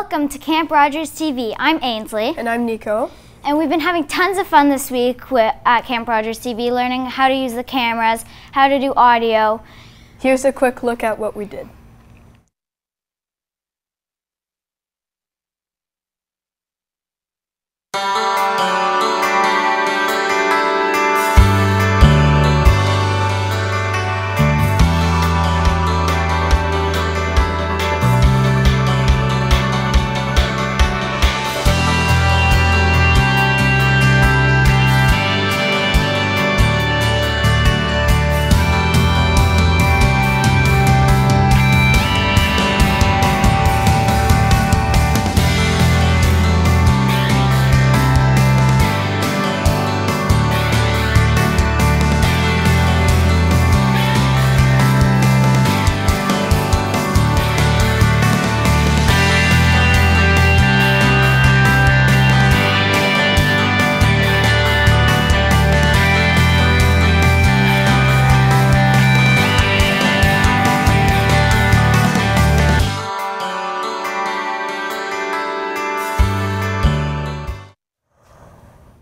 Welcome to Camp Rogers TV. I'm Ainsley. And I'm Nico. And we've been having tons of fun this week at Camp Rogers TV, learning how to use the cameras, how to do audio. Here's a quick look at what we did.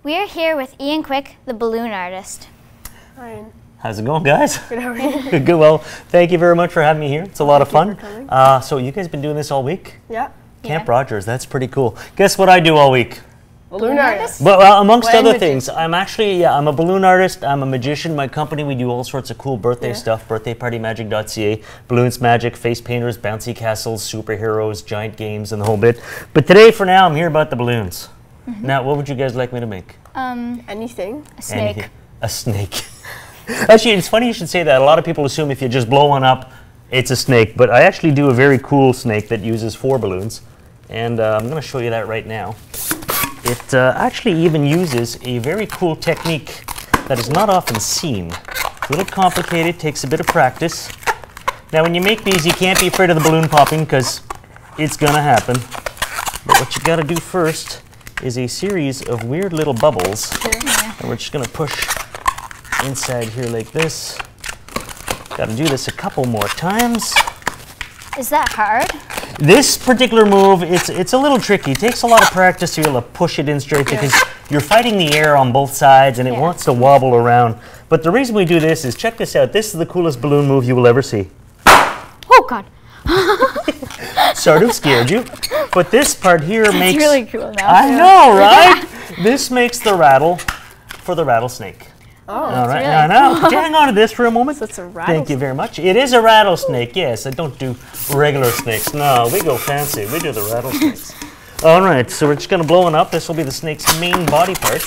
We are here with Ian Quick, the balloon artist. Hi. How's it going, guys? Good, how are you? Good. Well, thank you very much for having me here. It's a lot of fun. So you guys been doing this all week? Yeah. Camp Rogers, that's pretty cool. Guess what I do all week? Balloon artist? Well, amongst other things, I'm actually, I'm a balloon artist, I'm a magician. My company, we do all sorts of cool birthday stuff, birthdaypartymagic.ca, balloons, magic, face painters, bouncy castles, superheroes, giant games, and the whole bit. But today, for now, I'm here about the balloons. Now, what would you guys like me to make? Anything. A snake. Anything. A snake. Actually, it's funny you should say that. A lot of people assume if you just blow one up, it's a snake. But I actually do a very cool snake that uses 4 balloons. And I'm going to show you that right now. It actually even uses a very cool technique that is not often seen. It's a little complicated, takes a bit of practice. Now, when you make these, you can't be afraid of the balloon popping because it's going to happen. But what you got to do first is a series of weird little bubbles. And we're just going to push inside here like this. Got to do this a couple more times. Is that hard? This particular move, it's a little tricky. It takes a lot of practice to be able to push it in straight because you're fighting the air on both sides and it wants to wobble around. But the reason we do this is, check this out. This is the coolest balloon move you will ever see. Oh, God. Sort of scared you. But this part here makes... It's really cool now. I know, right? This makes the rattle for the rattlesnake. Oh, all right, really now, now, could you hang on to this for a moment? So it's a rattlesnake. Thank you very much. It is a rattlesnake, yes. I don't do regular snakes. No, we go fancy. We do the rattlesnakes. All right, so we're just going to blow it up. This will be the snake's main body part.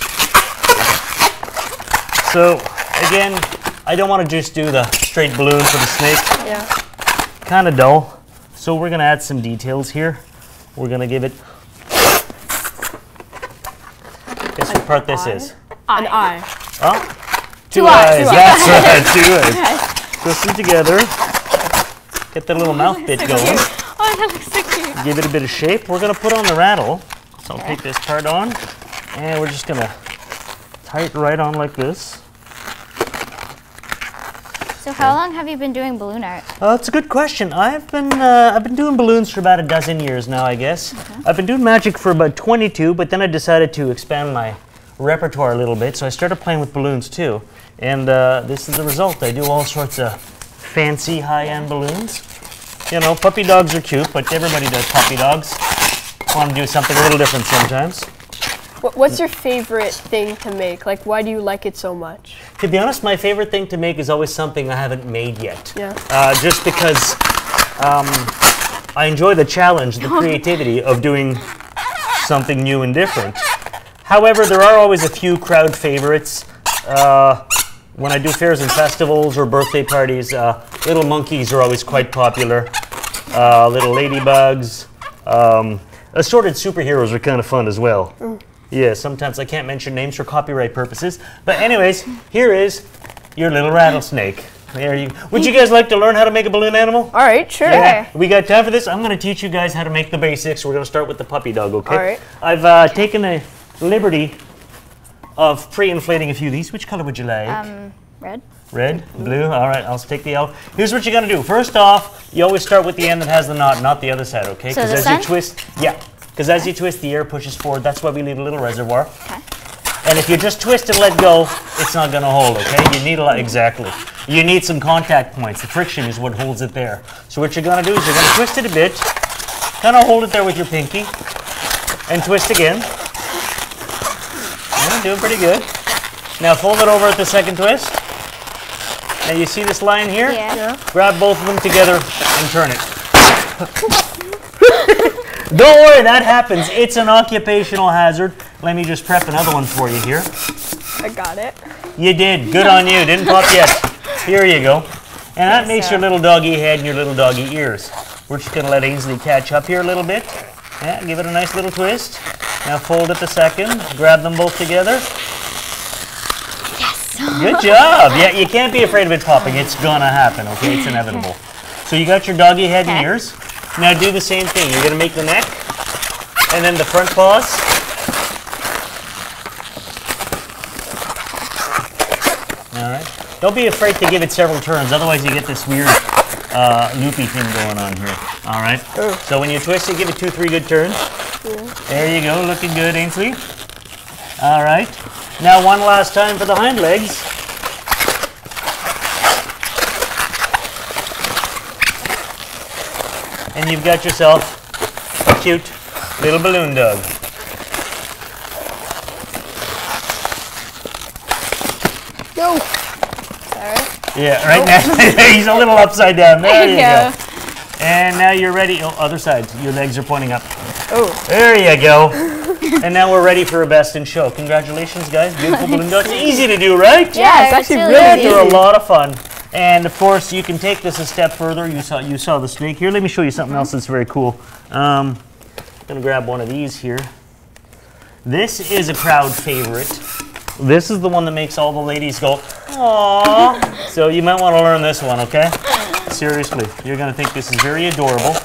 So, again, I don't want to just do the straight balloon for the snake. Yeah. Kind of dull. So we're going to add some details here. We're going to give it... Guess what part this is? An eye. Oh? Two eyes. That's right, 2 eyes. Twist them together. Get that little mouth bit going. Oh, that looks so cute. Give it a bit of shape. We're going to put on the rattle. So I'll take this part on. And we're just going to tie it right on like this. So how long have you been doing balloon art? It's a good question. I've been doing balloons for about a dozen years now, I guess. I've been doing magic for about 22, but then I decided to expand my repertoire a little bit, so I started playing with balloons too. And this is the result. I do all sorts of fancy high-end balloons. You know, puppy dogs are cute, but everybody does puppy dogs. I want to do something a little different sometimes. What's your favorite thing to make? Like, why do you like it so much? To be honest, my favorite thing to make is always something I haven't made yet. Yeah. Just because I enjoy the challenge, the creativity of doing something new and different. However, there are always a few crowd favorites. When I do fairs and festivals or birthday parties, little monkeys are always quite popular. Little ladybugs. Assorted superheroes are kind of fun as well. Yeah, sometimes I can't mention names for copyright purposes. But anyways, here is your little rattlesnake. There you. Would you guys like to learn how to make a balloon animal? All right, sure. Yeah. We got time for this? I'm going to teach you guys how to make the basics. We're going to start with the puppy dog, okay? All right. I've taken a liberty of pre-inflating a few of these. Which color would you like? Red. Red, blue, all right, I'll take the yellow. Here's what you're gonna do. First off, you always start with the end that has the knot, not the other side, okay? So Because this as you end? twist, yeah, because as you twist, the air pushes forward. That's why we leave a little reservoir. Okay. And if you just twist and let go, it's not gonna hold, okay? You need a lot, exactly. You need some contact points. The friction is what holds it there. So what you're gonna do is you're gonna twist it a bit, kind of hold it there with your pinky, and twist again. Yeah, doing pretty good. Now fold it over at the second twist. Now you see this line here? Yeah. Grab both of them together and turn it. Don't worry, that happens. It's an occupational hazard. Let me just prep another one for you here. I got it. You did. Good on you. Didn't pop yet. Here you go. And that makes your little doggy head and your little doggy ears. We're just going to let Ainsley catch up here a little bit. Yeah, give it a nice little twist. Now fold it the second. Grab them both together. Good job. Yeah, you can't be afraid of it popping. It's gonna happen, okay? It's inevitable. So you got your doggy head and ears. Now do the same thing. You're gonna make the neck and then the front paws. All right. Don't be afraid to give it several turns. Otherwise you get this weird loopy thing going on here. All right. So when you twist it, give it 2-3 good turns. There you go. Looking good, Ainsley. All right. Now one last time for the hind legs. And you've got yourself a cute little balloon dog. No. Yeah, right now he's a little upside down. There you go. And now you're ready. Oh, other side. Your legs are pointing up. Oh. There you go. And now we're ready for a best in show. Congratulations, guys. Beautiful balloon dogs. Easy to do, right? Yeah, it's actually really They're easy. a lot of fun. And of course, you can take this a step further. You saw the snake here. Let me show you something else that's very cool. I'm gonna grab one of these here. This is a crowd favorite. This is the one that makes all the ladies go, aww. So you might want to learn this one, okay? Seriously, you're gonna think this is very adorable.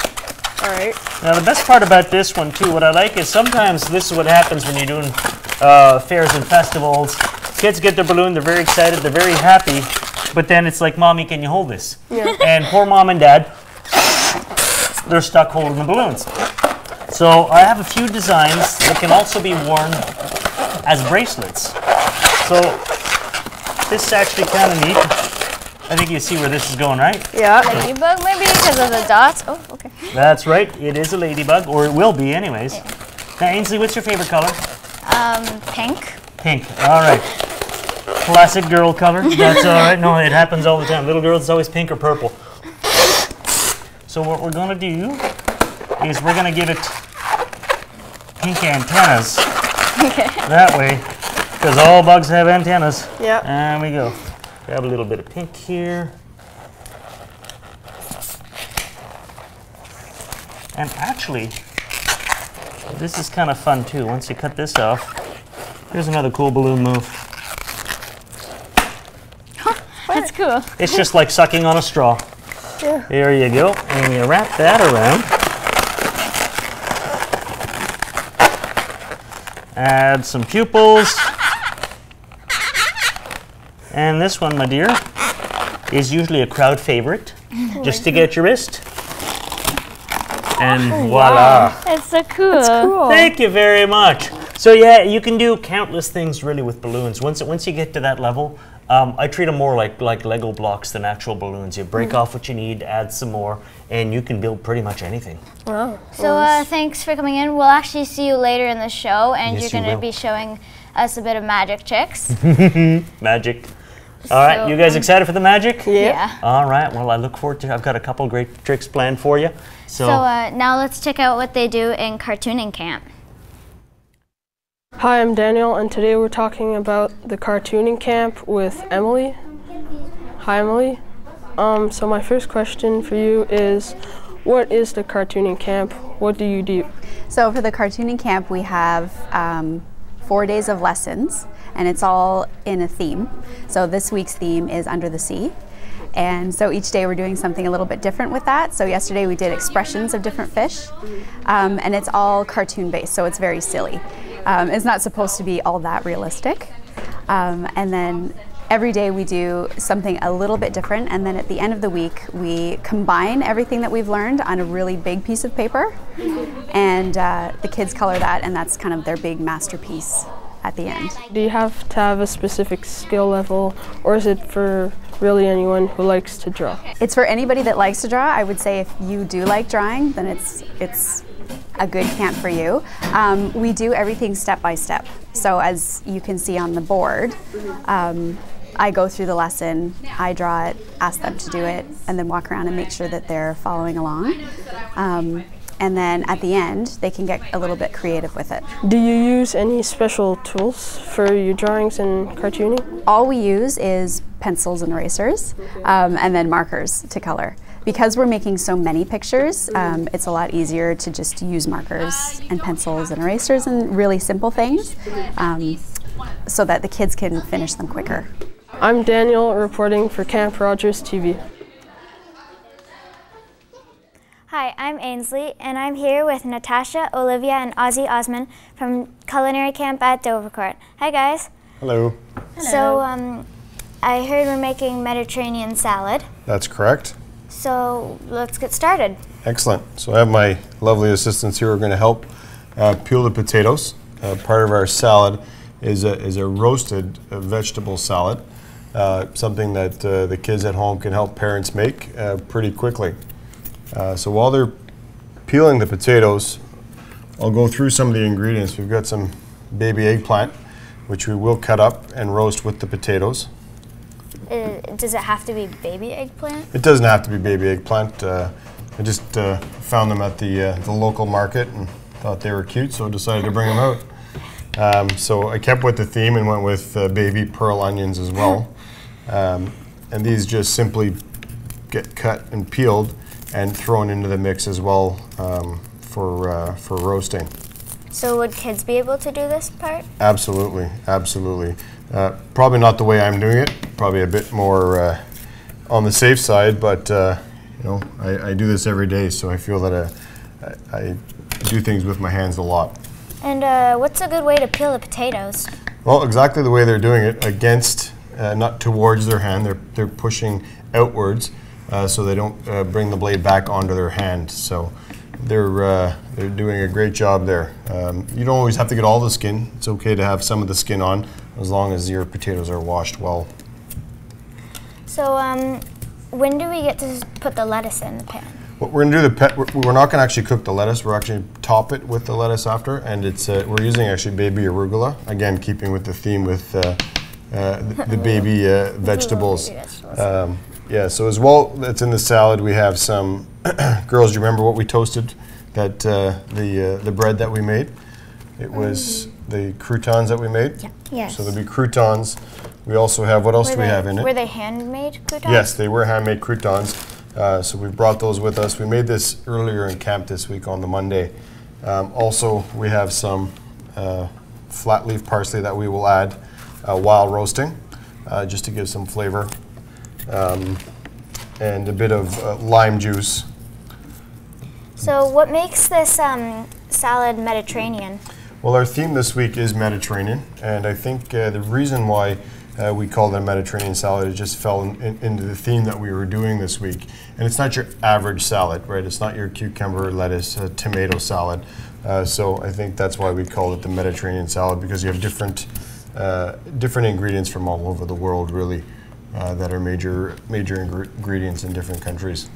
All right. Now the best part about this one too, what I like is sometimes this is what happens when you're doing fairs and festivals. Kids get their balloon, they're very excited, they're very happy, but then it's like, Mommy, can you hold this? Yeah. And poor mom and dad, they're stuck holding the balloons. So I have a few designs that can also be worn as bracelets. So this is actually kind of neat. I think you see where this is going, right? Yeah. Ladybug, maybe because of the dots. Oh, okay. That's right. It is a ladybug, or it will be anyways. Now, Ainsley, what's your favorite color? Pink. Pink. All right. Classic girl color. That's all right. No, it happens all the time. Little girls, it's always pink or purple. So what we're going to do is we're going to give it pink antennas. Okay. That way, because all bugs have antennas. Yeah. There we go. Grab a little bit of pink here. And actually, this is kind of fun too. Once you cut this off, here's another cool balloon move. That's cool. It's just like sucking on a straw. Yeah. There you go. And you wrap that around. Add some pupils. And this one, my dear, is usually a crowd favorite. Just to get your wrist. And voila. That's so cool. That's cool. Thank you very much. So yeah, you can do countless things really with balloons. Once you get to that level, I treat them more like Lego blocks than actual balloons. You break off what you need, add some more, and you can build pretty much anything. Wow. So thanks for coming in. We'll actually see you later in the show, and Yes, you're you going to will. be showing us a bit of magic tricks. Magic. All right, you guys excited for the magic? Yeah. All right, well, I look forward to I've got a couple great tricks planned for you. So now let's check out what they do in cartooning camp. Hi, I'm Daniel, and today we're talking about the cartooning camp with Emily. Hi, Emily. So my first question for you is, what is the cartooning camp? What do you do? So for the cartooning camp, we have 4 days of lessons, and it's all in a theme. So this week's theme is Under the Sea. And so each day we're doing something a little bit different with that. So yesterday we did expressions of different fish, and it's all cartoon based, so it's very silly. It's not supposed to be all that realistic. And then every day we do something a little bit different, and then at the end of the week we combine everything that we've learned on a really big piece of paper, and the kids color that, and that's kind of their big masterpiece at the end. Do you have to have a specific skill level, or is it for really anyone who likes to draw? It's for anybody that likes to draw. I would say if you do like drawing, then it's a good camp for you. We do everything step by step. So as you can see on the board, I go through the lesson, I draw it, ask them to do it, and then walk around and make sure that they're following along. And then at the end, they can get a little bit creative with it. Do you use any special tools for your drawings and cartooning? All we use is pencils and erasers, and then markers to color. Because we're making so many pictures, it's a lot easier to just use markers and pencils and erasers and really simple things, so that the kids can finish them quicker. I'm Daniel, reporting for Camp Rogers TV. Hi, I'm Ainsley, and I'm here with Natasha, Olivia, and Ozzy Osman from Culinary Camp at Dovercourt. Hi, guys. Hello. So, I heard we're making Mediterranean salad. That's correct. So, let's get started. Excellent. So I have my lovely assistants here who are going to help peel the potatoes. Part of our salad is a roasted vegetable salad, something that the kids at home can help parents make pretty quickly. So while they're peeling the potatoes, I'll go through some of the ingredients. We've got some baby eggplant, which we will cut up and roast with the potatoes. Does it have to be baby eggplant? It doesn't have to be baby eggplant. I just found them at the local market and thought they were cute, so I decided to bring them out. So I kept with the theme and went with baby pearl onions as well. And these just simply get cut and peeled and thrown into the mix as well for roasting. So would kids be able to do this part? Absolutely, absolutely. Probably not the way I'm doing it. Probably a bit more on the safe side, but you know, I do this every day, so I feel that I do things with my hands a lot. And what's a good way to peel the potatoes? Well, exactly the way they're doing it, against, not towards their hand. They're pushing outwards, so they don't bring the blade back onto their hand. So they're doing a great job there. You don't always have to get all the skin. It's okay to have some of the skin on, as long as your potatoes are washed well. So when do we get to put the lettuce in the pan? What we're going to do, we're not going to actually cook the lettuce. We're actually top it with the lettuce after, and it's we're using actually baby arugula. Again, keeping with the theme with the baby vegetables. Yeah. So as well, that's in the salad. We have some girls. Do you remember what we toasted? That the bread that we made. It was the croutons that we made. Yeah. Yes. So there'll be croutons. We also have, what else do we have in it? Were they handmade croutons? Yes, they were handmade croutons. So we brought those with us. We made this earlier in camp this week on the Monday. Also, we have some flat leaf parsley that we will add while roasting, just to give some flavor. And a bit of lime juice. So what makes this salad Mediterranean? Well, our theme this week is Mediterranean, and I think the reason why we called it a Mediterranean salad, it just fell into the theme that we were doing this week. And it's not your average salad, right? It's not your cucumber, lettuce, tomato salad. So I think that's why we called it the Mediterranean salad, because you have different ingredients from all over the world, really, that are major ingredients in different countries.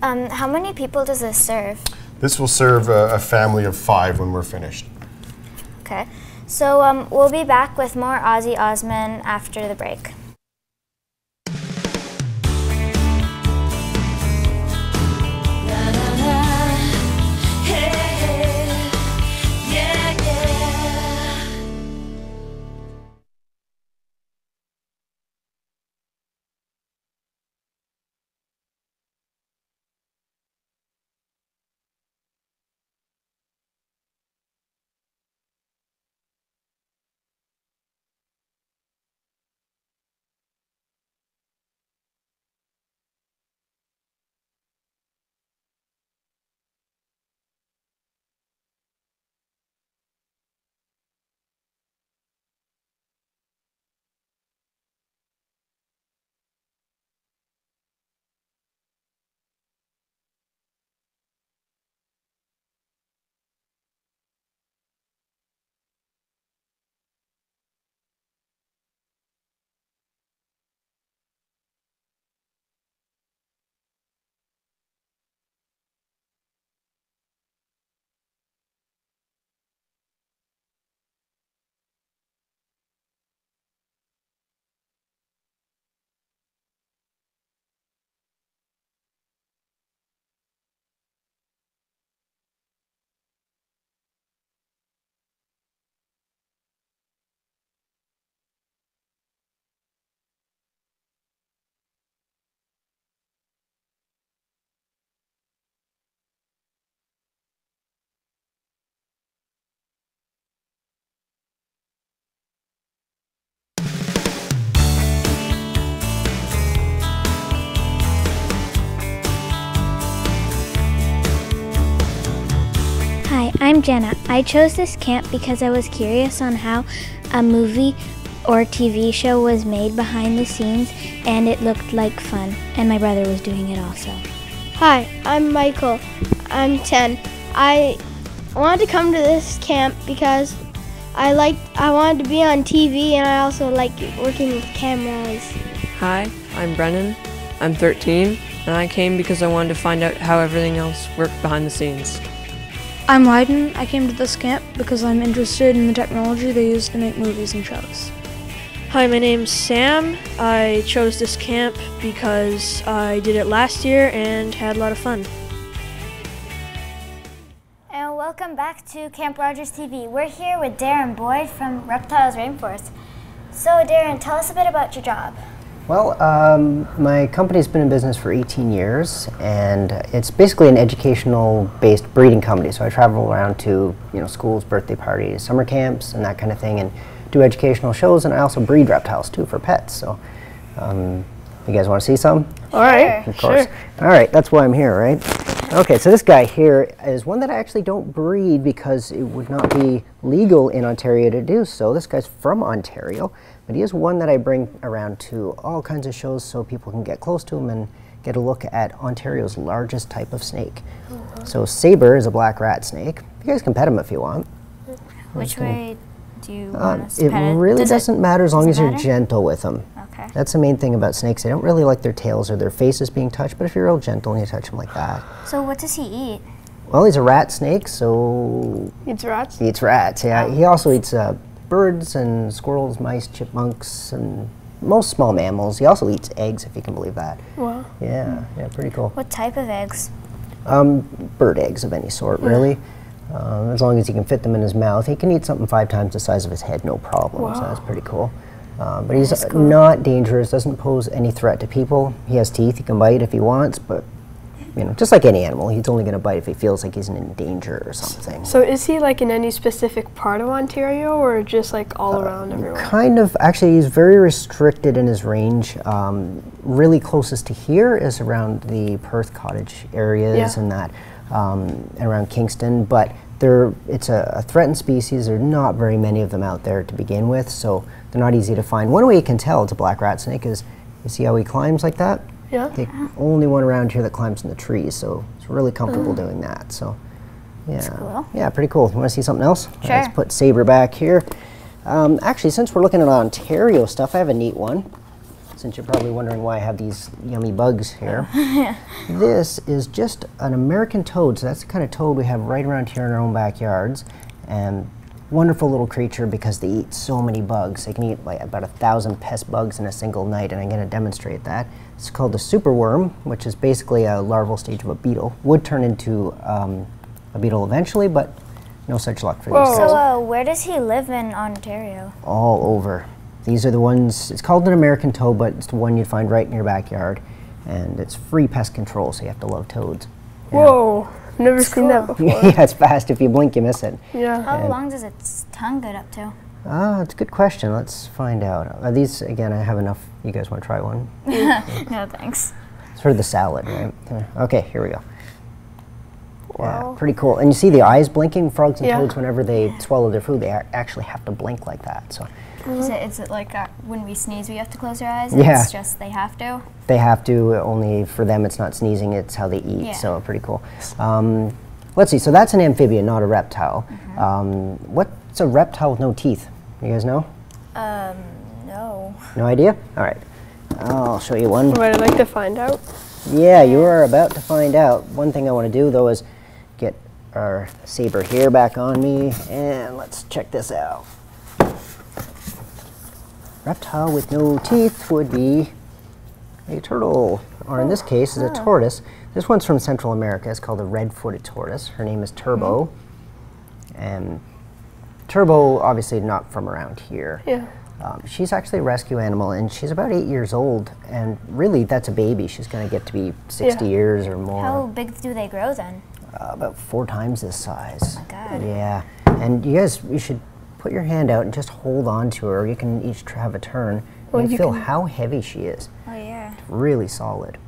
How many people does this serve? This will serve a family of 5 when we're finished. Okay. So we'll be back with more Ozzy Osman after the break. I'm Jenna. I chose this camp because I was curious on how a movie or TV show was made behind the scenes, and it looked like fun, and my brother was doing it also. Hi, I'm Michael. I'm 10. I wanted to come to this camp because I wanted to be on TV, and I also like working with cameras. Hi, I'm Brennan. I'm 13, and I came because I wanted to find out how everything else worked behind the scenes. I'm Wyden. I came to this camp because I'm interested in the technology they use to make movies and shows. Hi, my name's Sam. I chose this camp because I did it last year and had a lot of fun. And welcome back to Camp Rogers TV. We're here with Darren Boyd from Reptiles Rainforest. So Darren, tell us a bit about your job. Well, my company's been in business for 18 years, and it's basically an educational-based breeding company. So I travel around to, schools, birthday parties, summer camps, and that kind of thing, and do educational shows. And I also breed reptiles too for pets. So, you guys want to see some? All right, of course. Sure. All right, that's why I'm here, right? Okay, so this guy here is one that I actually don't breed because it would not be legal in Ontario to do so. This guy's from Ontario. But he is one that I bring around to all kinds of shows so people can get close to him and get a look at Ontario's largest type of snake. So Sabre is a black rat snake. You guys can pet him if you want. Which way do you want us to It pet it? really doesn't matter as long as you're matter? gentle with them. Okay. That's the main thing about snakes. They don't really like their tails or their faces being touched, but if you're real gentle and you touch them like that. So what does he eat? Well, he's a rat snake, so Eats rats? he eats rats, yeah. He also eats birds and squirrels, mice, chipmunks, and most small mammals. He also eats eggs, if you can believe that. Wow. Yeah, pretty cool. What type of eggs? Bird eggs of any sort, really. As long as he can fit them in his mouth. He can eat something 5 times the size of his head, no problem. So that's pretty cool. But he's not dangerous, doesn't pose any threat to people. He has teeth, he can bite if he wants, but just like any animal, he's only going to bite if he feels like he's in danger or something. So is he like in any specific part of Ontario, or just like all around everywhere? Kind of. Actually, he's very restricted in his range. Really closest to here is around the Perth Cottage areas and that, and around Kingston. But it's a threatened species. There are not very many of them out there to begin with, so they're not easy to find. One way you can tell it's a black rat snake is, you see how he climbs like that? Yeah. The only one around here that climbs in the trees, so it's really comfortable doing that. So, yeah, That's cool. Yeah, pretty cool. You want to see something else? Sure. Let's put Sabre back here. Actually, since we're looking at Ontario stuff, I have a neat one. Since you're probably wondering why I have these yummy bugs here. This is just an American toad, so that's the kind of toad we have right around here in our own backyards. And wonderful little creature because they eat so many bugs. They can eat like about 1,000 pest bugs in a single night, and I'm going to demonstrate that. It's called a superworm, which is basically a larval stage of a beetle. Would turn into a beetle eventually, but no such luck for these guys. So where does he live in Ontario? All over. These are the ones, it's called an American toad, but it's the one you'd find right in your backyard. And it's free pest control, so you have to love toads. Whoa, never seen that before. Yeah, it's fast. If you blink, you miss it. Yeah. How long does its tongue get up to? It's a good question. Let's find out. These, again, I have enough. You guys want to try one? No, thanks. It's for the salad, right? Okay, here we go. Wow. Yeah, pretty cool. And you see the eyes blinking? Frogs and toads, whenever they swallow their food, they actually have to blink like that. So. Is it like when we sneeze we have to close our eyes? Yeah. It's just they have to? They have to, only for them it's not sneezing, it's how they eat, so pretty cool. Let's see, so that's an amphibian, not a reptile. What's a reptile with no teeth? You guys know? No. No idea? All right, I'll show you one. Would I like to find out? Yeah, you are about to find out. One thing I want to do though is get our Sabre here back on me, and let's check this out. Reptile with no teeth would be a turtle, or in this case is a tortoise. This one's from Central America. It's called a red-footed tortoise. Her name is Turbo. And Turbo, obviously not from around here. Yeah. She's actually a rescue animal, and she's about 8 years old, and really that's a baby. She's going to get to be 60 years or more. How big do they grow then? About 4 times this size. Oh my God. Yeah, and you should put your hand out and just hold on to her. You can each have a turn. Well, and you feel can- how heavy she is. Oh yeah. Really solid.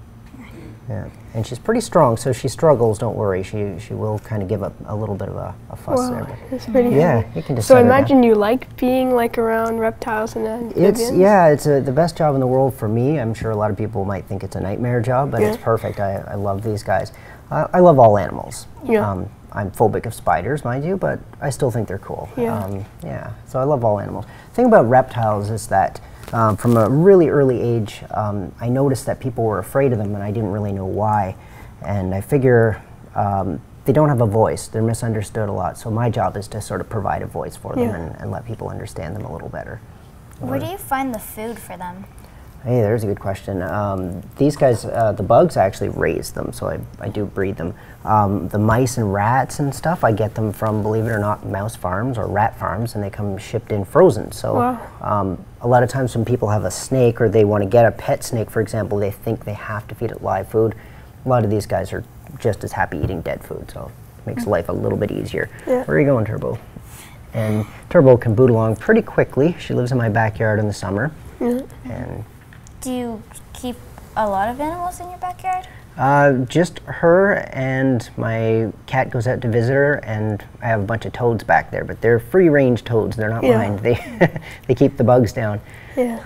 Yeah, and she's pretty strong, so if she struggles, don't worry. She will kind of give up a little bit of a fuss there. But It's pretty yeah, heavy. you can just So set her down. imagine you like being like around reptiles and amphibians. It's the best job in the world for me. I'm sure a lot of people might think it's a nightmare job, but it's perfect. I love these guys. I love all animals. Yeah. I'm phobic of spiders, mind you, but I still think they're cool. Yeah. Yeah, so I love all animals. The thing about reptiles is that from a really early age, I noticed that people were afraid of them, and I didn't really know why. And I figure they don't have a voice. They're misunderstood a lot. So my job is to sort of provide a voice for them and let people understand them a little better. Where do you find the food for them? Hey, there's a good question. These guys, the bugs, I actually raise them, so I do breed them. The mice and rats and stuff, I get them from, believe it or not, mouse farms or rat farms, and they come shipped in frozen. So a lot of times when people have a snake or they want to get a pet snake, for example, they think they have to feed it live food. A lot of these guys are just as happy eating dead food, so it makes life a little bit easier. Where are you going, Turbo? And Turbo can boot along pretty quickly. She lives in my backyard in the summer. And do you keep a lot of animals in your backyard? Just her, and my cat goes out to visit her, and I have a bunch of toads back there, but they're free-range toads. They're not mine. They keep the bugs down.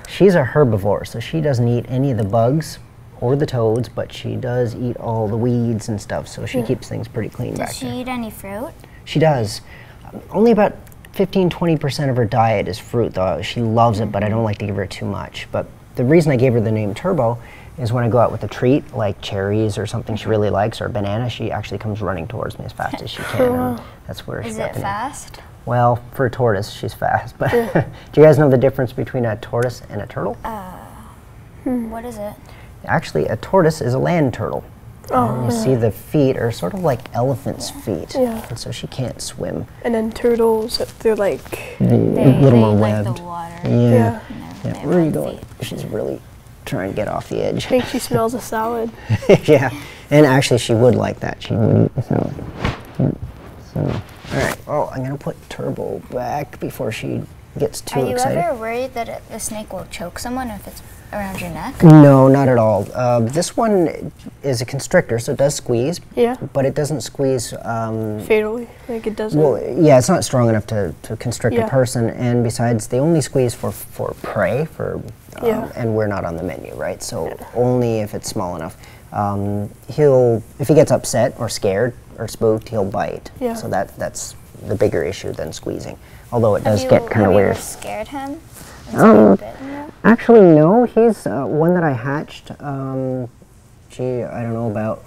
She's a herbivore, so she doesn't eat any of the bugs or the toads, but she does eat all the weeds and stuff, so she keeps things pretty clean back there. Does she eat any fruit? She does. Only about 15–20% of her diet is fruit, though. She loves it, but I don't like to give her too much. But the reason I gave her the name Turbo is when I go out with a treat, like cherries or something she really likes, or a banana, she actually comes running towards me as fast as she can. And that's where she got the name. Is it fast? Well, for a tortoise, she's fast. But do you guys know the difference between a tortoise and a turtle? What is it? Actually, a tortoise is a land turtle. You see the feet are sort of like elephant's feet, and so she can't swim. And then turtles, they're like... a little more like webbed. the water. Yeah. Yeah. Where are you going? She's really trying to get off the edge. I think she smells a salad. Yeah, and actually she would like that. She would eat the salad. So, all right. Oh, I'm gonna put Turbo back before she gets too excited. Are you ever worried that the snake will choke someone if it's around your neck? No, not at all. This one is a constrictor, so it does squeeze. Yeah. But it doesn't squeeze... fatally, like it doesn't... Well, yeah, it's not strong enough to constrict a person, and besides, they only squeeze for prey, and we're not on the menu, right? So only if it's small enough. If he gets upset or scared or spooked, he'll bite. Yeah. So that's the bigger issue than squeezing. Although it does get kind of weird. Have you ever scared him? Actually, no. He's one that I hatched, I don't know, about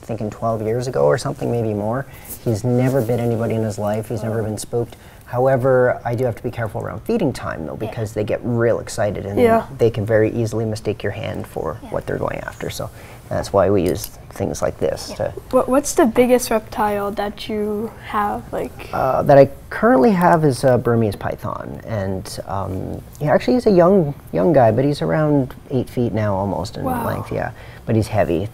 thinking 12 years ago or something, maybe more. He's never bit anybody in his life. He's never been spooked. However, I do have to be careful around feeding time, though, because they get real excited and they can very easily mistake your hand for what they're going after. So that's why we use things like this. What's the biggest reptile that you have? That I currently have is a Burmese python, and he's a young guy, but he's around 8 feet now almost in length. Yeah, but he's heavy.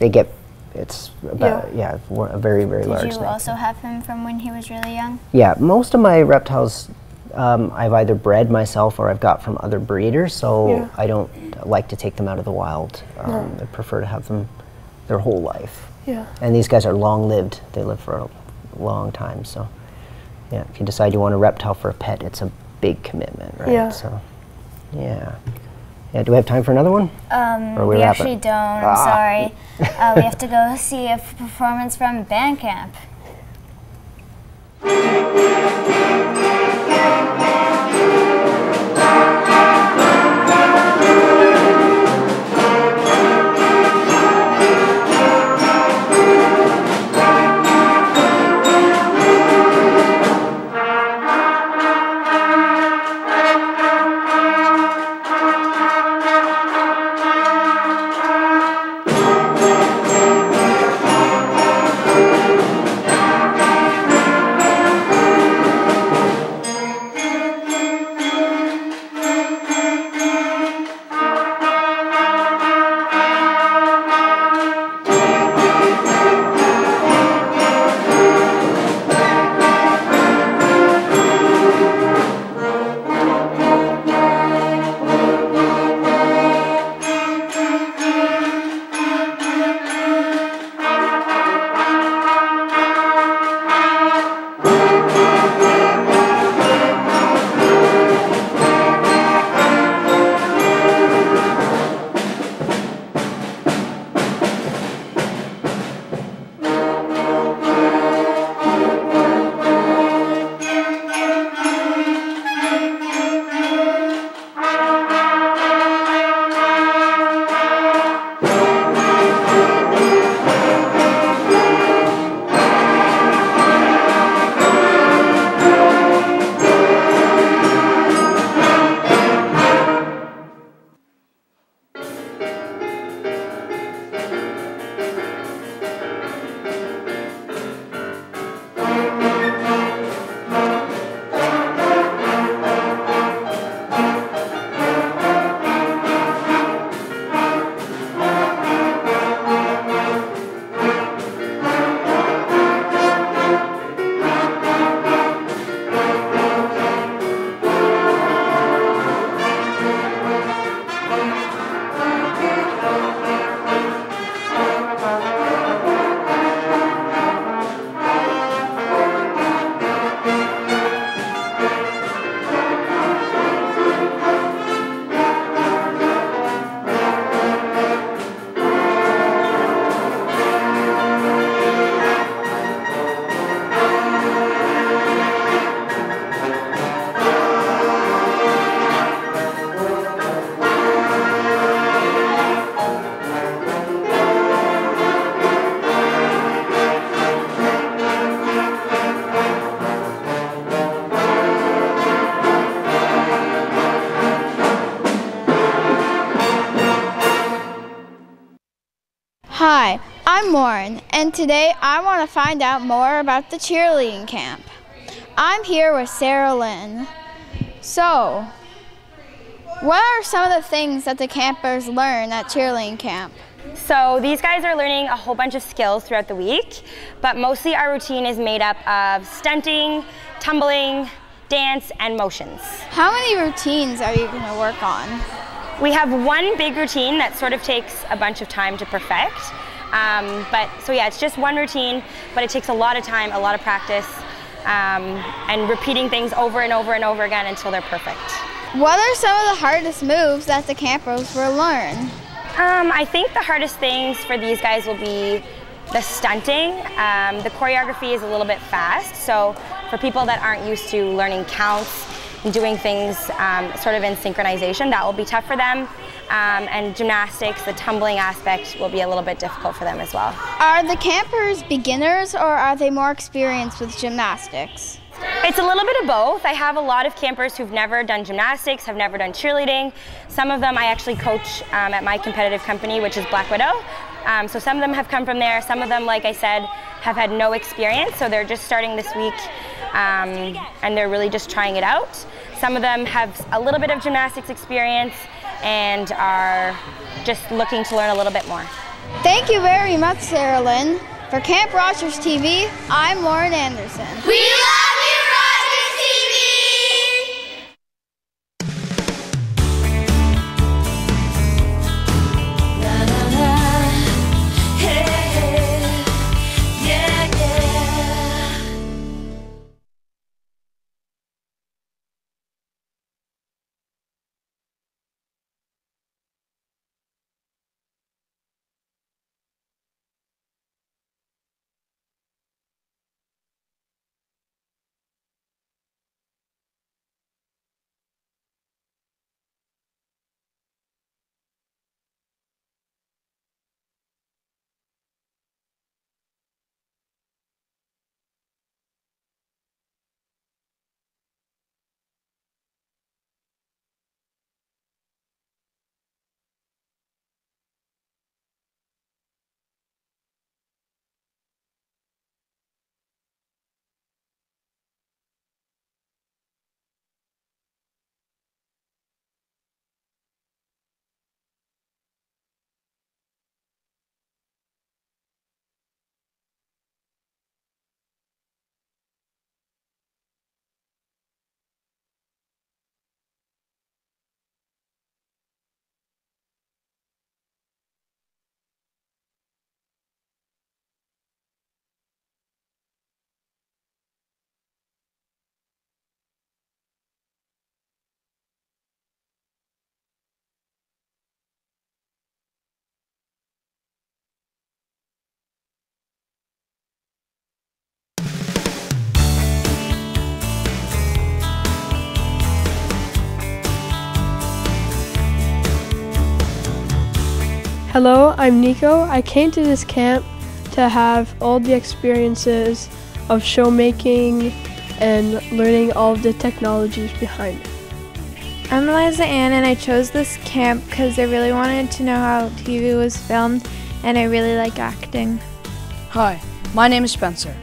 It's about a very, very large snake. Did you also have him from when he was really young? Yeah, most of my reptiles I've either bred myself or I've got from other breeders, so I don't like to take them out of the wild. I prefer to have them their whole life. Yeah. And these guys are long-lived. They live for a long time, so yeah, if you decide you want a reptile for a pet, it's a big commitment, right? Yeah. So, yeah. Yeah, do we have time for another one? We actually don't, I'm sorry. We have to go see a performance from band camp. I'm Warren, and today I want to find out more about the cheerleading camp. I'm here with Sarah Lynn. So, what are some of the things that the campers learn at cheerleading camp? So these guys are learning a whole bunch of skills throughout the week, but mostly our routine is made up of stunting, tumbling, dance, and motions. How many routines are you going to work on? We have one big routine that sort of takes a bunch of time to perfect. So yeah, it's just one routine, but it takes a lot of time, a lot of practice, and repeating things over and over and over again until they're perfect. What are some of the hardest moves that the campers will learn? I think the hardest things for these guys will be the stunting. The choreography is a little bit fast, so for people that aren't used to learning counts and doing things sort of in synchronization, that will be tough for them. And gymnastics, the tumbling aspect, will be a little bit difficult for them as well. Are the campers beginners or are they more experienced with gymnastics? It's a little bit of both. I have a lot of campers who've never done gymnastics, have never done cheerleading. Some of them I actually coach at my competitive company, which is Black Widow. So some of them have come from there. Some of them, like I said, have had no experience, so they're just starting this week and they're really just trying it out. Some of them have a little bit of gymnastics experience and are just looking to learn a little bit more. Thank you very much, Sarah Lynn. For Camp Rogers TV, I'm Lauren Anderson. We love you, Rogers TV! La, la, la. Hey, hey. Yeah, yeah. Hello, I'm Nico. I came to this camp to have all the experiences of show making and learning all of the technologies behind it. I'm Eliza Ann, and I chose this camp because I really wanted to know how TV was filmed, and I really like acting. Hi, my name is Spencer.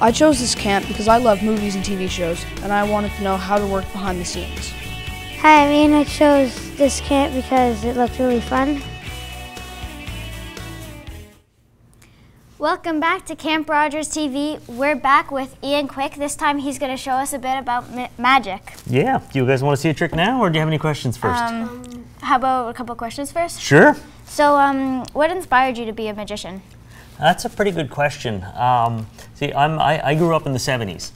I chose this camp because I love movies and TV shows, and I wanted to know how to work behind the scenes. Hi, I mean, I chose this camp because it looked really fun. Welcome back to Camp Rogers TV. We're back with Ian Quick. This time he's going to show us a bit about magic. Yeah. Do you guys want to see a trick now, or do you have any questions first? How about a couple questions first? Sure. So, what inspired you to be a magician? That's a pretty good question. See, I grew up in the 70s.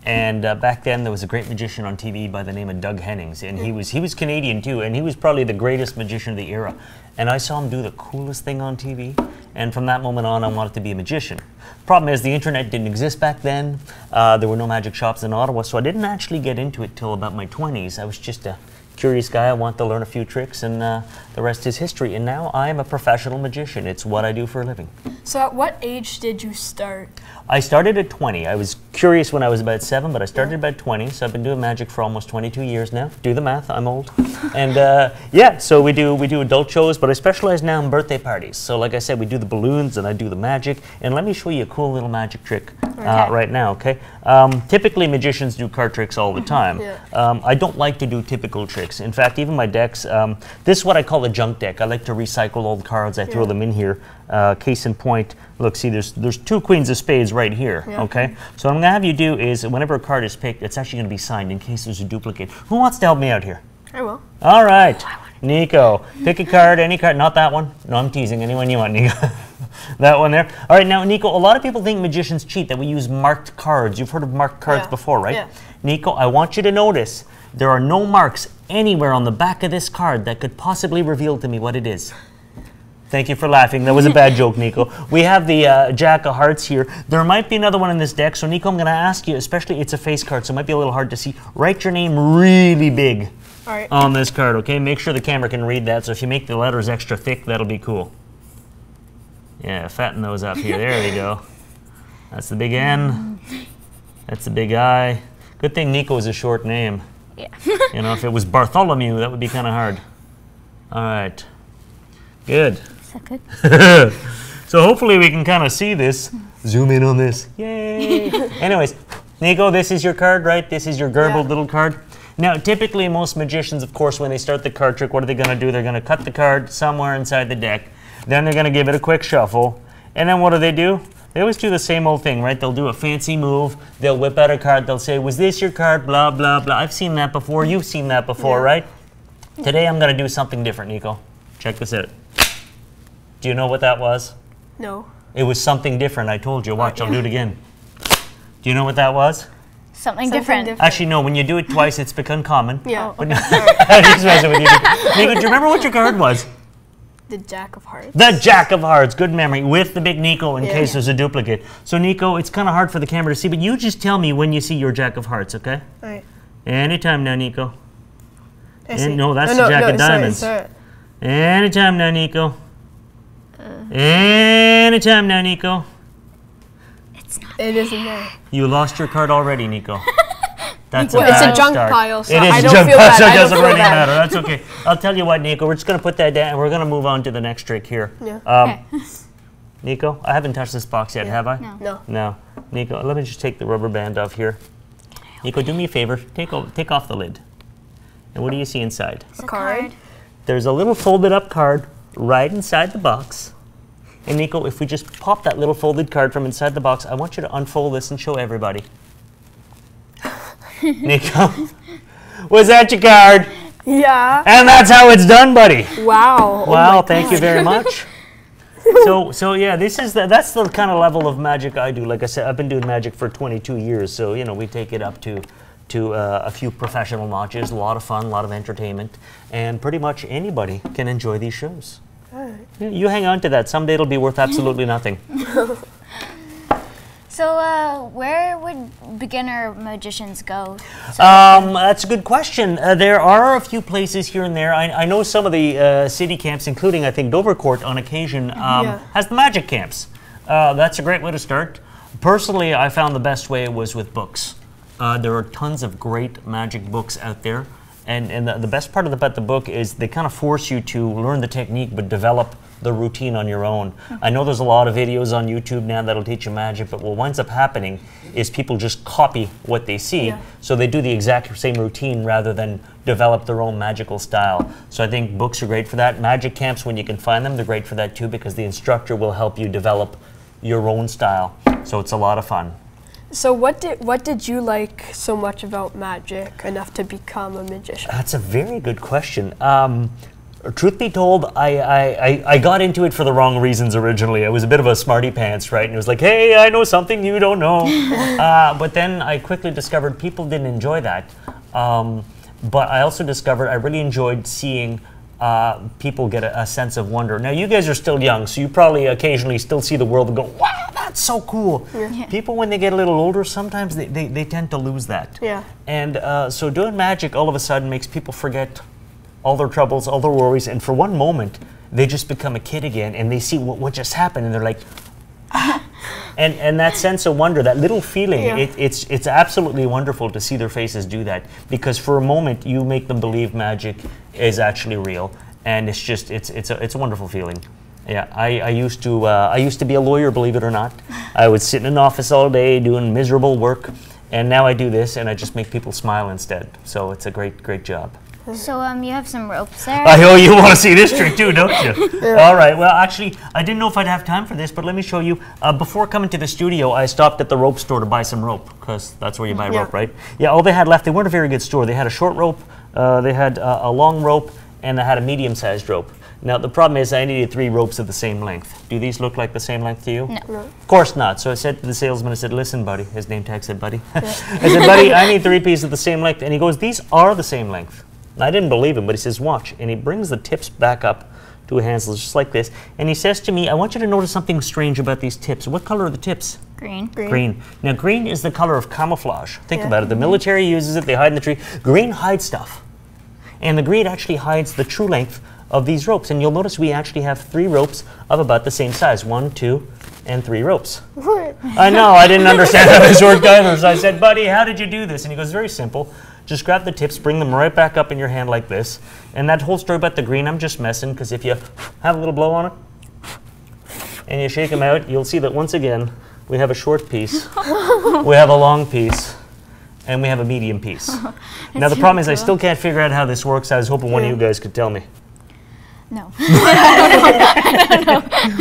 And back then there was a great magician on TV by the name of Doug Hennings, and he was Canadian too, and he was probably the greatest magician of the era. And I saw him do the coolest thing on TV, and from that moment on I wanted to be a magician. Problem is, the internet didn't exist back then. There were no magic shops in Ottawa, so I didn't actually get into it till about my 20s. I was just a curious guy. I want to learn a few tricks, and the rest is history. And now I am a professional magician. It's what I do for a living. So at what age did you start? I started at 20. I was curious when I was about 7, but I started about 20, so I've been doing magic for almost 22 years now. Do the math, I'm old. And yeah, so we do adult shows, but I specialize now in birthday parties. So like I said, we do the balloons and I do the magic. And let me show you a cool little magic trick right now, okay? Typically magicians do card tricks all the time. I don't like to do typical tricks. In fact, even my decks, this is what I call a junk deck. I like to recycle all the cards. I throw them in here. Case in point, look, see, there's 2 queens of spades right here, okay? So what I'm going to have you do is, whenever a card is picked, it's actually going to be signed in case there's a duplicate. Who wants to help me out here? I will. All right, Nico, pick a card, any card, not that one. No, I'm teasing, anyone you want, Nico. That one there. All right, now, Nico, a lot of people think magicians cheat, that we use marked cards. You've heard of marked cards before, right? Yeah. Nico, I want you to notice there are no marks anywhere on the back of this card that could possibly reveal to me what it is. Thank you for laughing. That was a bad joke, Nico. We have the Jack of Hearts here. There might be another one in this deck. So, Nico, I'm going to ask you, especially it's a face card, so it might be a little hard to see. Write your name really big on this card, okay? Make sure the camera can read that. So if you make the letters extra thick, that'll be cool. Yeah, fatten those up here. There we go. That's the big N. That's the big I. Good thing Nico is a short name. Yeah. You know, if it was Bartholomew, that would be kind of hard. All right. Good. So hopefully we can kind of see this. Zoom in on this. Yay! Anyways, Nico, this is your card, right? This is your garbled little card. Now, typically most magicians, of course, when they start the card trick, what are they going to do? They're going to cut the card somewhere inside the deck. Then they're going to give it a quick shuffle. And then what do? They always do the same old thing, right? They'll do a fancy move. They'll whip out a card. They'll say, was this your card? Blah, blah, blah. I've seen that before. You've seen that before, right? Today I'm going to do something different, Nico. Check this out. Do you know what that was? No. It was something different. I told you. Watch, I'll do it again. Do you know what that was? Something different. Actually, no. When you do it twice, it's become common. Yeah. But I'm just messing with you. Nico, do you remember what your card was? The Jack of Hearts. The Jack of Hearts. Good memory. With the big Nico in case there's a duplicate. So, Nico, it's kind of hard for the camera to see, but you just tell me when you see your Jack of Hearts, okay? All right. Anytime now, Nico. And no, that's the Jack of Diamonds. Sorry. Anytime now, Nico. Anytime now, Nico. It isn't there. You lost your card already, Nico. That's Well, a bad it's a junk start. pile, so it is I don't junk feel pile, bad. so it I don't doesn't feel really bad. matter. That's okay. I'll tell you what, Nico, we're just going to put that down, and we're going to move on to the next trick here. Yeah. Nico, I haven't touched this box yet, have I? No. No. Nico, let me just take the rubber band off here. Nico, do me a favor. Take off the lid. And what do you see inside? A card. There's a little folded up card right inside the box. And Nico, if we just pop that little folded card from inside the box, I want you to unfold this and show everybody. Nico, was that your card? Yeah. And that's how it's done, buddy. Wow. Wow, thank you very much. So yeah, that's the kind of level of magic I do. Like I said, I've been doing magic for 22 years, so you know we take it up to a few professional notches. A lot of fun, a lot of entertainment, and pretty much anybody can enjoy these shows. You hang on to that. Someday it'll be worth absolutely nothing. So, where would beginner magicians go? That's a good question. There are a few places here and there. I know some of the city camps, including I think Dovercourt on occasion, has the magic camps. That's a great way to start. Personally, I found the best way was with books. There are tons of great magic books out there. And the best part about the book is they kind of force you to learn the technique but develop the routine on your own. I know there's a lot of videos on YouTube now that'll teach you magic, but what winds up happening is people just copy what they see, so they do the exact same routine rather than develop their own magical style. So I think books are great for that. Magic camps, when you can find them, they're great for that too, because the instructor will help you develop your own style. So it's a lot of fun. So what did you like so much about magic enough to become a magician? That's a very good question. Truth be told, I got into it for the wrong reasons originally. I was a bit of a smarty pants, right? And it was like, hey, I know something you don't know. But then I quickly discovered people didn't enjoy that. But I also discovered I really enjoyed seeing people get a sense of wonder. Now, you guys are still young, so you probably occasionally still see the world and go, wow, that's so cool. Yeah. People, when they get a little older, sometimes they tend to lose that. Yeah. And so doing magic all of a sudden makes people forget all their troubles, all their worries, and for one moment, they just become a kid again, and they see what just happened, and they're like, ah. And that sense of wonder, that little feeling, it's absolutely wonderful to see their faces do that, because for a moment, you make them believe magic is actually real, and it's just, it's a wonderful feeling. Yeah, I used to be a lawyer, believe it or not. I would sit in an office all day doing miserable work, and now I do this, and I just make people smile instead. So it's a great job. So you have some ropes there? I know you want to see this trick too, don't you? All right, well actually, I didn't know if I'd have time for this, but let me show you. Before coming to the studio, I stopped at the rope store to buy some rope, because that's where you buy rope, right? Yeah, all they had left, they weren't a very good store. They had a short rope, they had a long rope, and they had a medium-sized rope. Now, the problem is I needed 3 ropes of the same length. Do these look like the same length to you? No. Of course not. So I said to the salesman, I said, listen, buddy. His name tag said, buddy. I said, buddy, I need 3 pieces of the same length. And he goes, these are the same length. And I didn't believe him, but he says, watch. And he brings the tips back up to a handle just like this. And he says to me, I want you to notice something strange about these tips. What color are the tips? Green. Green. Now, green is the color of camouflage. Think about it. The military uses it. They hide in the tree. Green hides stuff. And the green actually hides the true length of these ropes. And you'll notice we actually have 3 ropes of about the same size. 1, 2, and 3 ropes. I know, I didn't understand how this worked either. So I said, buddy, how did you do this? And he goes, very simple. Just grab the tips, bring them right back up in your hand like this. And that whole story about the green, I'm just messing, because if you have a little blow on it, and you shake them out, you'll see that once again, we have a short piece, we have a long piece, and we have a medium piece. Now the problem is I still can't figure out how this works. I was hoping one of you guys could tell me. No. I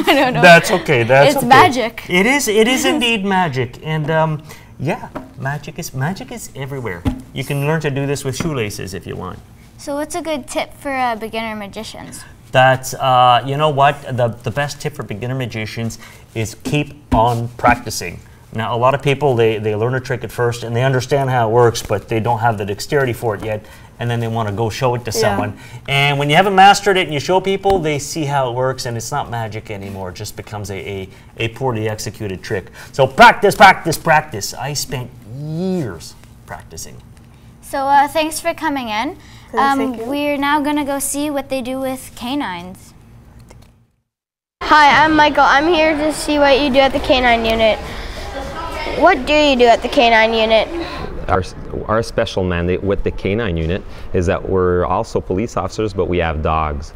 don't know. That's okay. That's it's magic. It is indeed magic. And yeah, magic is everywhere. You can learn to do this with shoelaces if you want. So what's a good tip for beginner magicians? That's, you know what, the best tip for beginner magicians is keep on practicing. Now, a lot of people, they learn a trick at first and they understand how it works, but they don't have the dexterity for it yet, and then they want to go show it to someone. And when you haven't mastered it and you show people, they see how it works, and it's not magic anymore. It just becomes a poorly executed trick. So practice, practice, practice. I spent years practicing. So thanks for coming in. We're now going to go see what they do with canines. Hi, I'm Michael. I'm here to see what you do at the canine unit. What do you do at the canine unit? Our special mandate with the canine unit is that we're also police officers, but we have dogs.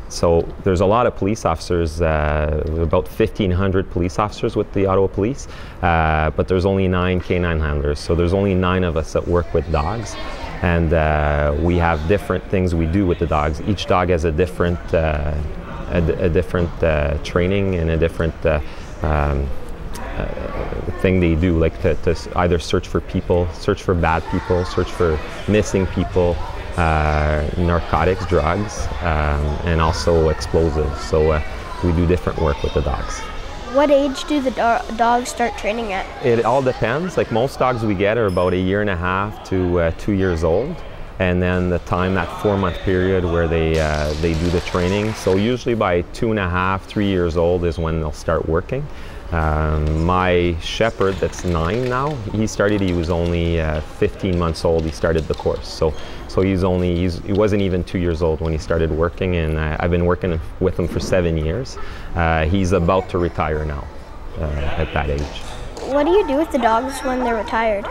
So there's a lot of police officers, about 1,500 police officers with the Ottawa Police, but there's only 9 canine handlers. So there's only 9 of us that work with dogs. And we have different things we do with the dogs. Each dog has a different training and a different thing they do, like to either search for people, search for bad people, search for missing people, narcotics, drugs, and also explosives. So we do different work with the dogs. What age do the dogs start training at? It all depends. Like most dogs we get are about 1.5 years to 2 years old. And then the time, that 4-month period where they do the training. So usually by 2.5, 3 years old is when they'll start working. My shepherd, that's 9 now, he was only 15 months old. He started the course. So he wasn't even 2 years old when he started working, and I've been working with him for 7 years. He's about to retire now at that age. What do you do with the dogs when they're retired?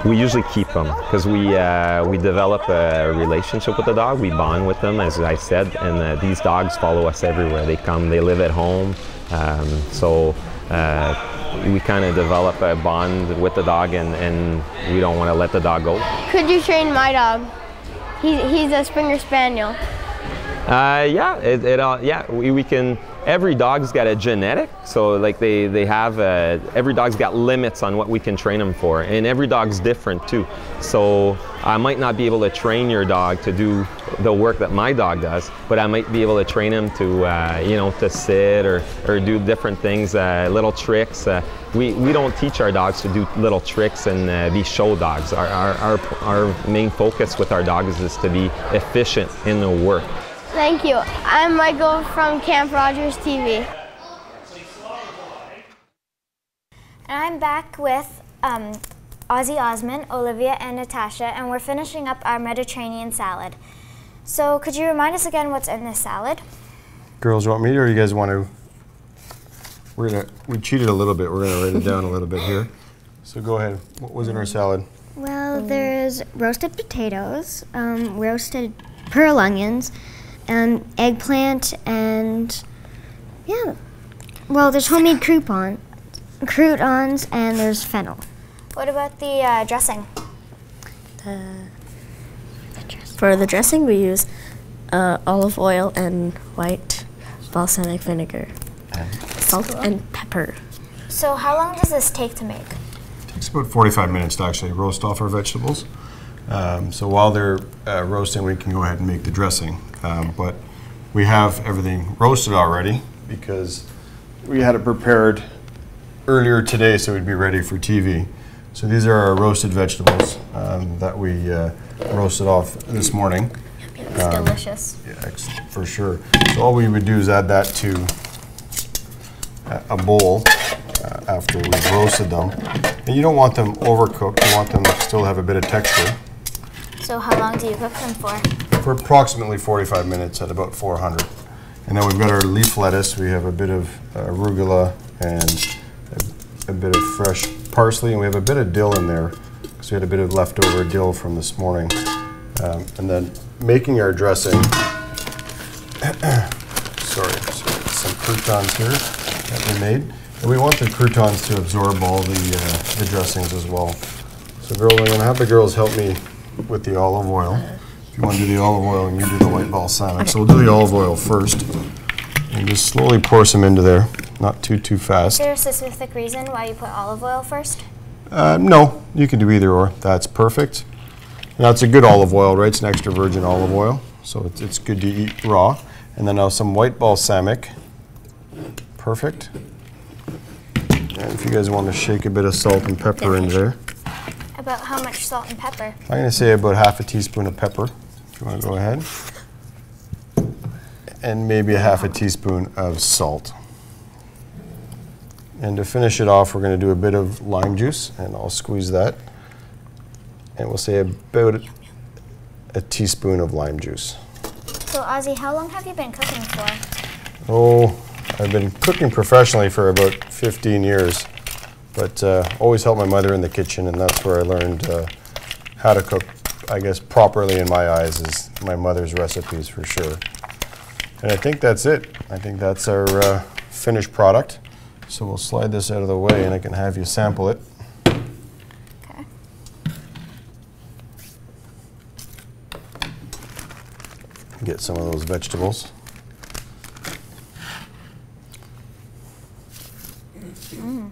We usually keep them because we develop a relationship with the dog. We bond with them, as I said, and these dogs follow us everywhere. They come, they live at home, so we kind of develop a bond with the dog, and we don't want to let the dog go. Could you train my dog? He's a Springer Spaniel. Yeah, we can. Every dog's got a genetic, so like they have every dog's got limits on what we can train them for, and every dog's different too. So I might not be able to train your dog to do the work that my dog does, but I might be able to train him to to sit or do different things, little tricks. We don't teach our dogs to do little tricks and be show dogs. Our main focus with our dogs is to be efficient in the work. Thank you. I'm Michael from Camp RogersTV. And I'm back with Ozzy Osman, Olivia, and Natasha, and we're finishing up our Mediterranean salad. So could you remind us again what's in this salad? Girls, you want me or you guys want to? We cheated a little bit. We're gonna write it down a little bit here. So go ahead. What was in our salad? Well, there's roasted potatoes, roasted pearl onions, and eggplant, and yeah. Well, there's homemade croutons, and there's fennel. What about the dressing? For the dressing, we use olive oil and white balsamic vinegar, salt and pepper. So how long does this take to make? It takes about 45 minutes to actually roast off our vegetables. So while they're roasting, we can go ahead and make the dressing. But we have everything roasted already because we had it prepared earlier today so we'd be ready for TV. So these are our roasted vegetables that we roasted off this morning. It's delicious. Yeah, for sure. So all we would do is add that to a bowl after we've roasted them. And you don't want them overcooked, you want them to still have a bit of texture. So how long do you cook them for? For approximately 45 minutes at about 400. And then we've got our leaf lettuce. We have a bit of arugula and a bit of fresh parsley, and we have a bit of dill in there because we had a bit of leftover dill from this morning. And then making our dressing, sorry, some croutons here that we made. And we want the croutons to absorb all the dressings as well. So I'm going to have the girls help me with the olive oil. If you want to do the olive oil and you do the white balsamic. Okay. So we'll do the olive oil first. And just slowly pour some into there, not too fast. Is there a specific reason why you put olive oil first? No, you can do either or. That's perfect. Now it's a good olive oil, right? It's an extra virgin olive oil, so it's good to eat raw. And then now some white balsamic. Perfect. And if you guys want to shake a bit of salt and pepper in there. About how much salt and pepper? I'm going to say about half a teaspoon of pepper, if you want to go ahead. And maybe a half a teaspoon of salt. And to finish it off, we're going to do a bit of lime juice, and I'll squeeze that. And we'll say about a teaspoon of lime juice. So Ozzy, how long have you been cooking for? Oh, I've been cooking professionally for about 15 years, but always helped my mother in the kitchen, and that's where I learned how to cook, I guess, properly in my eyes, is my mother's recipes for sure. And I think that's it. I think that's our finished product. So we'll slide this out of the way and I can have you sample it. Okay. Get some of those vegetables. Mm.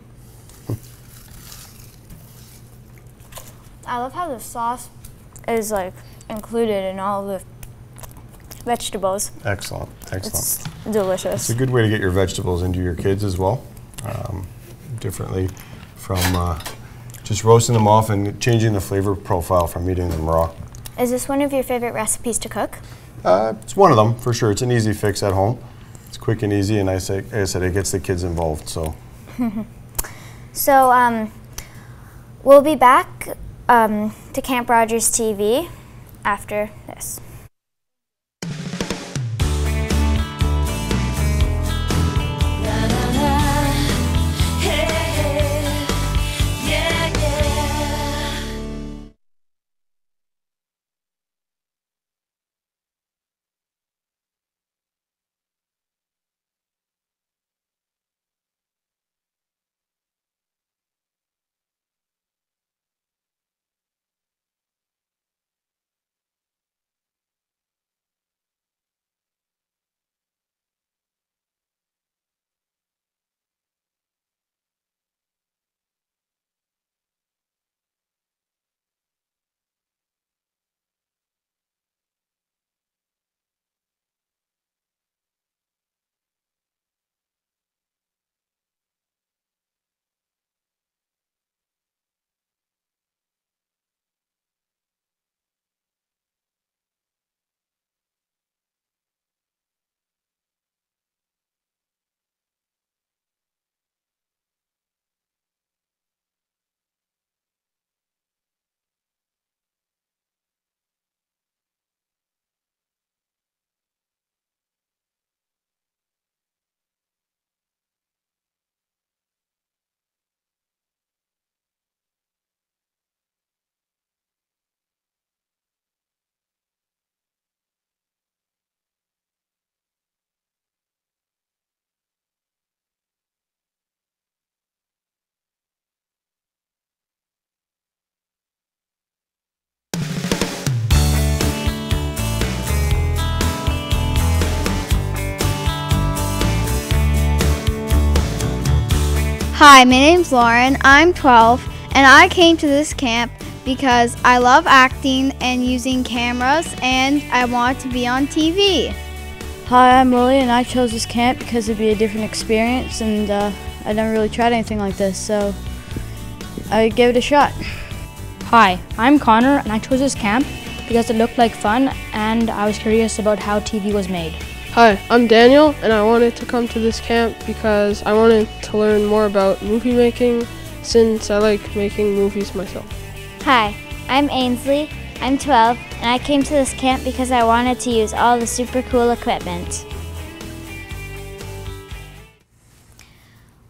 I love how the sauce is like included in all the vegetables. Excellent, excellent. It's delicious. It's a good way to get your vegetables into your kids as well, differently from just roasting them off and changing the flavor profile from eating them raw. Is this one of your favorite recipes to cook? It's one of them, for sure. It's an easy fix at home. It's quick and easy, and like I said, it gets the kids involved. So we'll be back to Camp Rogers TV after this. Hi, my name's Lauren. I'm 12, and I came to this camp because I love acting and using cameras, and I want to be on TV. Hi, I'm Lily, and I chose this camp because it'd be a different experience, and I never really tried anything like this, so I gave it a shot. Hi, I'm Connor, and I chose this camp because it looked like fun, and I was curious about how TV was made. Hi, I'm Daniel, and I wanted to come to this camp because I wanted to learn more about movie making, since I like making movies myself. Hi, I'm Ainsley. I'm 12, and I came to this camp because I wanted to use all the super cool equipment.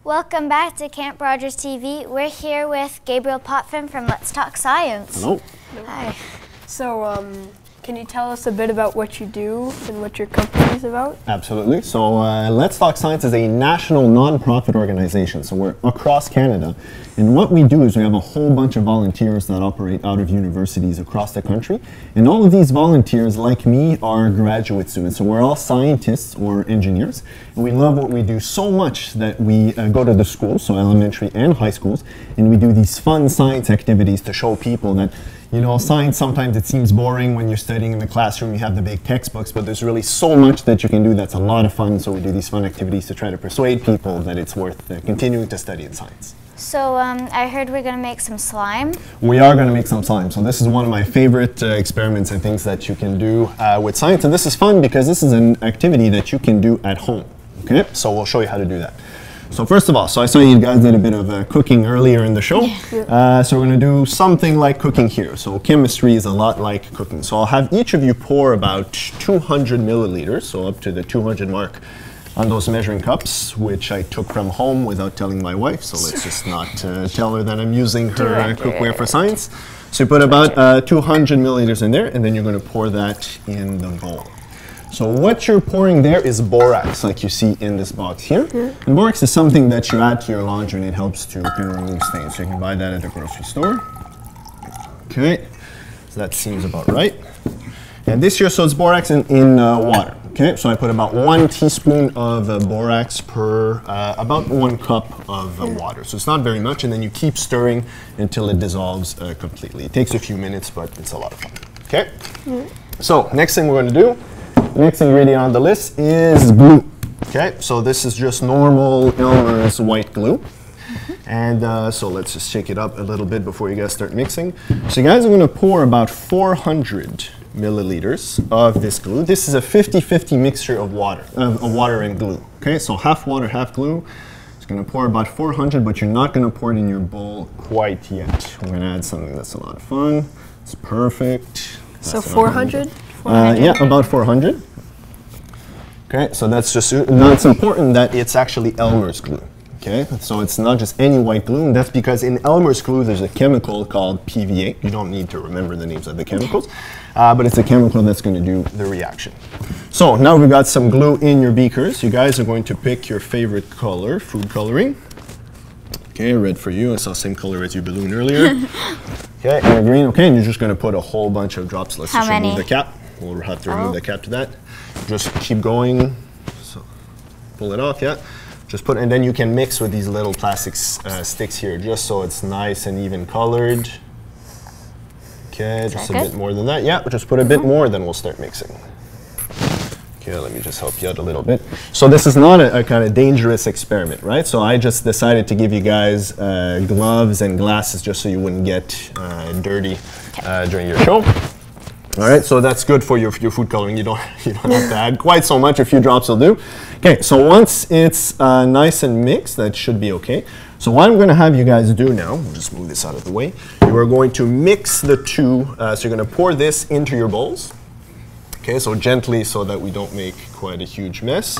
Welcome back to Camp Rogers TV. We're here with Gabriel Potvin from Let's Talk Science. Hello. Hi. So, can you tell us a bit about what you do and what your company is about? Absolutely. So Let's Talk Science is a national non-profit organization. So we're across Canada. And what we do is we have a whole bunch of volunteers that operate out of universities across the country. And all of these volunteers, like me, are graduate students. So we're all scientists or engineers. And we love what we do so much that we go to the schools, so elementary and high schools, and we do these fun science activities to show people that, you know, science, sometimes it seems boring when you're studying in the classroom, you have the big textbooks, but there's really so much that you can do that's a lot of fun. So we do these fun activities to try to persuade people that it's worth continuing to study in science. So I heard we're going to make some slime. We are going to make some slime. So this is one of my favorite experiments and things that you can do with science. And this is fun because this is an activity that you can do at home. Okay, so we'll show you how to do that. So first of all, so I saw you guys did a bit of cooking earlier in the show. So we're going to do something like cooking here. So chemistry is a lot like cooking. So I'll have each of you pour about 200 milliliters, so up to the 200 mark, on those measuring cups, which I took from home without telling my wife. So let's just not tell her that I'm using her cookware for science. So you put about 200 milliliters in there, and then you're going to pour that in the bowl. So what you're pouring there is borax, like you see in this box here. And borax is something that you add to your laundry, and it helps to remove stains. So you can buy that at the grocery store. Okay, so that seems about right. And this here, so it's borax in water. Okay, so I put about 1 teaspoon of borax per about 1 cup of water. So it's not very much, and then you keep stirring until it dissolves completely. It takes a few minutes, but it's a lot of fun. Okay, so next thing we're going to do, next ingredient on the list is glue. Okay, so this is just normal Elmer's white glue. And so let's just shake it up a little bit before you guys start mixing. So you guys are going to pour about 400 milliliters of this glue. This is a 50-50 mixture of water and glue. Okay, so half water, half glue. It's going to pour about 400, but you're not going to pour it in your bowl quite yet. We're going to add something that's a lot of fun. It's perfect. So 400? Yeah, about 400. Okay, so that's just, now it's important that it's actually Elmer's glue. Okay, so it's not just any white glue, and that's because in Elmer's glue there's a chemical called PVA. You don't need to remember the names of the chemicals, but it's a chemical that's going to do the reaction. So now we've got some glue in your beakers. You guys are going to pick your favorite color, food coloring. Okay, red for you. I saw same color as your balloon earlier. Okay, and green. Okay, and you're just going to put a whole bunch of drops. Let's just remove the cap. We'll have to remove the cap to that. Just keep going. So pull it off, yeah. Just put, and then you can mix with these little plastic sticks here, just so it's nice and even colored. Okay, just a bit more than that. Yeah, just put a bit more, then we'll start mixing. Okay, let me just help you out a little bit. So this is not a kind of dangerous experiment, right? So I just decided to give you guys gloves and glasses just so you wouldn't get dirty during your show. All right, so that's good for your food coloring. You don't have to add quite so much. A few drops will do. Okay, so once it's nice and mixed, that should be okay. So what I'm going to have you guys do now, we'll just move this out of the way. You are going to mix the two. So you're going to pour this into your bowls. Okay, so gently so that we don't make quite a huge mess.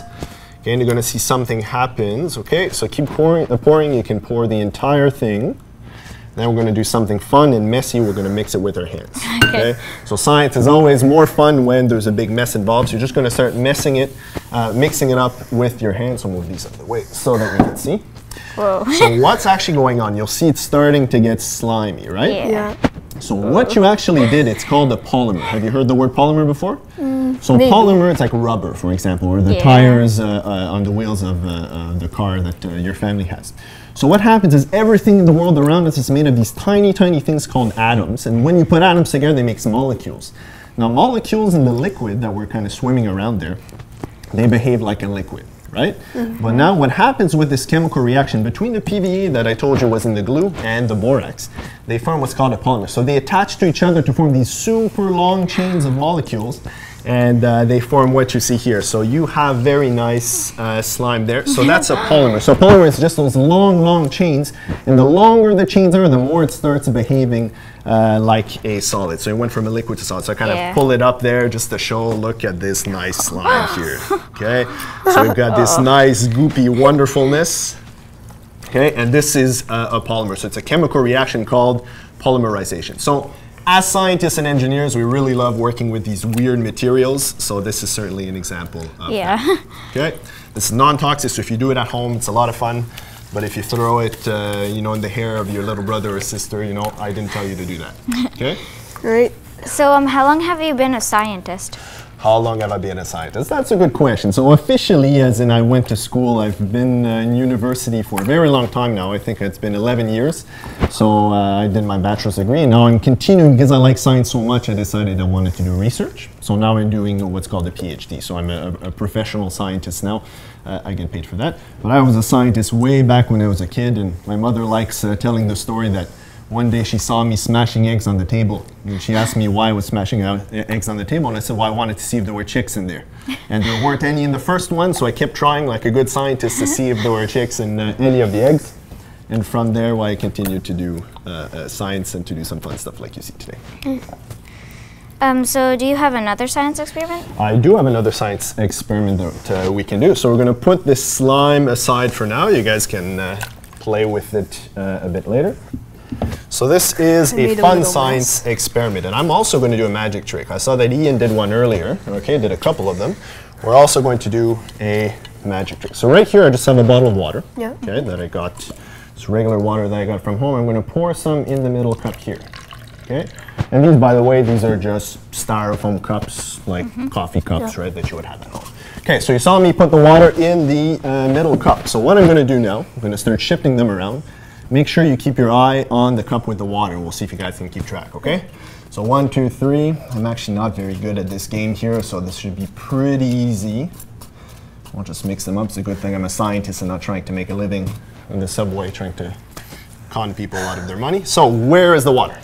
Okay, and you're going to see something happens. Okay, so keep pouring. You can pour the entire thing. Then we're going to do something fun and messy. We're going to mix it with our hands. Okay. So science is always more fun when there's a big mess involved. So you're just going to start mixing it up with your hands. So move these out of the way so that we can see. Whoa. So what's actually going on? You'll see it's starting to get slimy, right? Yeah. So what you actually did, it's called a polymer. Have you heard the word polymer before? So Maybe. polymer, it's like rubber, for example, or the tires on the wheels of the car that your family has. So what happens is everything in the world around us is made of these tiny, tiny things called atoms. And when you put atoms together, they make molecules. Now, molecules in the liquid that we're kind of swimming around there, they behave like a liquid, right? But now what happens with this chemical reaction between the PVA that I told you was in the glue and the borax, they form what's called a polymer. So they attach to each other to form these super long chains of molecules, and they form what you see here. So you have very nice slime there. So that's a polymer. So polymer is just those long, long chains, and the longer the chains are, the more it starts behaving like a solid. So it went from a liquid to solid. So I kind of pull it up there just to show, look at this nice slime here, okay? So we've got this nice goopy wonderfulness, okay? And this is a polymer. So it's a chemical reaction called polymerization. So as scientists and engineers, we really love working with these weird materials. So this is certainly an example of that. Okay? This is non-toxic, so if you do it at home, it's a lot of fun. But if you throw it, you know, in the hair of your little brother or sister, you know, I didn't tell you to do that. Okay? Great. So how long have you been a scientist? How long have I been a scientist? That's a good question. So officially, as in I went to school, I've been in university for a very long time now. I think it's been 11 years. So I did my bachelor's degree, and now I'm continuing because I like science so much, I decided I wanted to do research. So now I'm doing what's called a PhD. So I'm a professional scientist now. I get paid for that. But I was a scientist way back when I was a kid, and my mother likes telling the story that one day she saw me smashing eggs on the table, and she asked me why I was smashing eggs on the table, and I said, well, I wanted to see if there were chicks in there. And there weren't any in the first one, so I kept trying like a good scientist to see if there were chicks in any of the eggs. And from there, I continued to do science and to do some fun stuff like you see today. So do you have another science experiment? I do have another science experiment that we can do. So we're going to put this slime aside for now. You guys can play with it a bit later. So this is a fun science experiment, and I'm also going to do a magic trick. I saw that Ian did one earlier, okay, did a couple of them. We're also going to do a magic trick. So right here I just have a bottle of water, okay, that I got, it's regular water that I got from home. I'm going to pour some in the middle cup here, okay? And these, by the way, these are just styrofoam cups, like coffee cups, right, that you would have at home. Okay, so you saw me put the water in the middle cup. So what I'm going to do now, I'm going to start shifting them around. Make sure you keep your eye on the cup with the water. We'll see if you guys can keep track, okay? So 1, 2, 3. I'm actually not very good at this game here, so this should be pretty easy. I'll just mix them up. It's a good thing I'm a scientist and not trying to make a living in the subway trying to con people out of their money. So where is the water?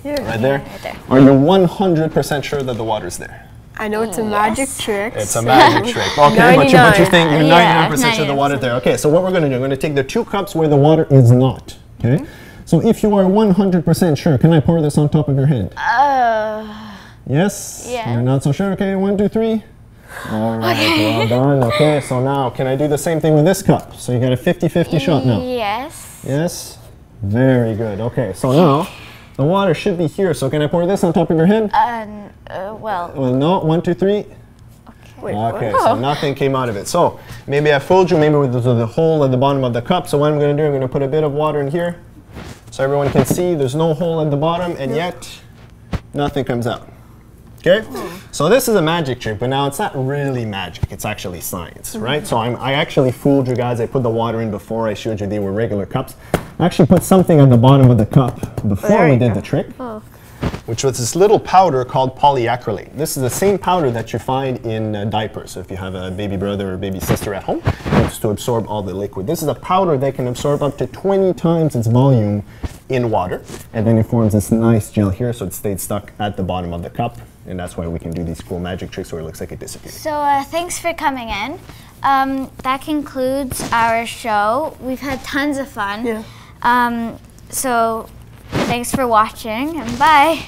Here. Right there? Right there. Are you 100% sure that the water's there? I know it's a magic trick. It's a magic trick. Okay, but you think you're 99% sure the water's there. Okay, so what we're going to do, I'm going to take the 2 cups where the water is not. Okay? So if you are 100% sure, can I pour this on top of your head? Yes? Yeah. You're not so sure? Okay, 1, 2, 3. All right, well done. Okay, so now can I do the same thing with this cup? So you got a 50-50 shot now. Yes. Yes? Very good. Okay, so now the water should be here. So can I pour this on top of your head? Well, no. 1, 2, 3. Okay, so nothing came out of it. So maybe I fooled you, maybe with the hole at the bottom of the cup. So what I'm going to do, I'm going to put a bit of water in here so everyone can see there's no hole at the bottom, and yet nothing comes out. Okay? So this is a magic trick, but now it's not really magic. It's actually science, right? So I actually fooled you guys. I put the water in before I showed you they were regular cups. I actually put something at the bottom of the cup before we did the trick. Which was this little powder called polyacrylate. This is the same powder that you find in diapers. So if you have a baby brother or baby sister at home, it's to absorb all the liquid. This is a powder that can absorb up to 20 times its volume in water. And then it forms this nice gel here, so it stayed stuck at the bottom of the cup. And that's why we can do these cool magic tricks where it looks like it disappeared. So thanks for coming in. That concludes our show. We've had tons of fun. So thanks for watching, and bye.